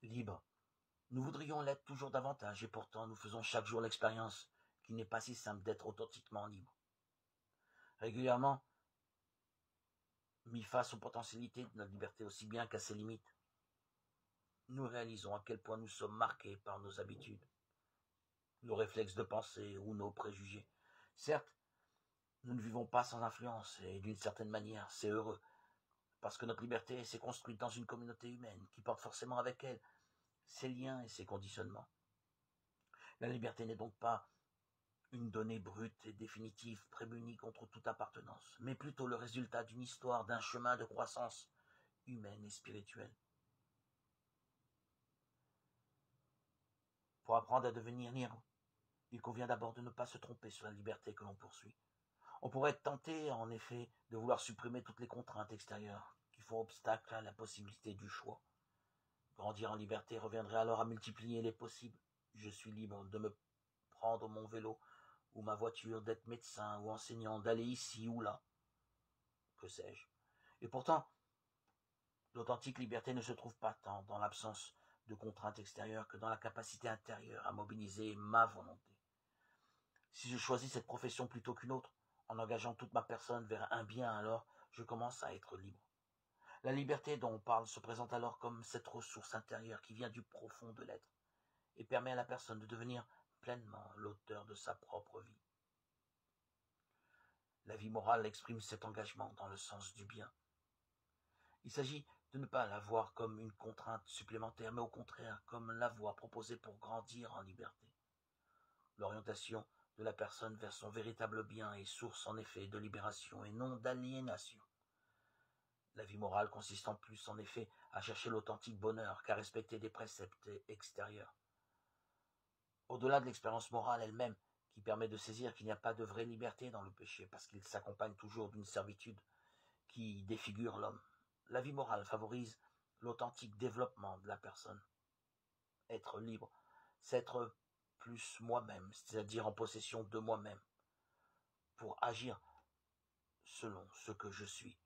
libre. Nous voudrions l'être toujours davantage, et pourtant nous faisons chaque jour l'expérience qu'il n'est pas si simple d'être authentiquement libre. Régulièrement, mis face aux potentialités de notre liberté aussi bien qu'à ses limites, nous réalisons à quel point nous sommes marqués par nos habitudes, nos réflexes de pensée ou nos préjugés. Certes, nous ne vivons pas sans influence, et d'une certaine manière, c'est heureux, parce que notre liberté s'est construite dans une communauté humaine qui porte forcément avec elle ses liens et ses conditionnements. La liberté n'est donc pas une donnée brute et définitive prémunie contre toute appartenance, mais plutôt le résultat d'une histoire, d'un chemin de croissance humaine et spirituelle. Pour apprendre à devenir libre, il convient d'abord de ne pas se tromper sur la liberté que l'on poursuit. On pourrait être tenté, en effet, de vouloir supprimer toutes les contraintes extérieures qui font obstacle à la possibilité du choix. Grandir en liberté reviendrait alors à multiplier les possibles. Je suis libre de me prendre mon vélo ou ma voiture, d'être médecin ou enseignant, d'aller ici ou là. Que sais-je? Et pourtant, l'authentique liberté ne se trouve pas tant dans l'absence de contraintes extérieures que dans la capacité intérieure à mobiliser ma volonté. Si je choisis cette profession plutôt qu'une autre, en engageant toute ma personne vers un bien, alors je commence à être libre. La liberté dont on parle se présente alors comme cette ressource intérieure qui vient du profond de l'être et permet à la personne de devenir pleinement l'auteur de sa propre vie. La vie morale exprime cet engagement dans le sens du bien. Il s'agit de ne pas la voir comme une contrainte supplémentaire, mais au contraire comme la voie proposée pour grandir en liberté. L'orientation de la personne vers son véritable bien est source en effet de libération et non d'aliénation. La vie morale consiste en plus en effet à chercher l'authentique bonheur qu'à respecter des préceptes extérieurs. Au-delà de l'expérience morale elle-même, qui permet de saisir qu'il n'y a pas de vraie liberté dans le péché, parce qu'il s'accompagne toujours d'une servitude qui défigure l'homme. La vie morale favorise l'authentique développement de la personne. Être libre, c'est être plus moi-même, c'est-à-dire en possession de moi-même, pour agir selon ce que je suis,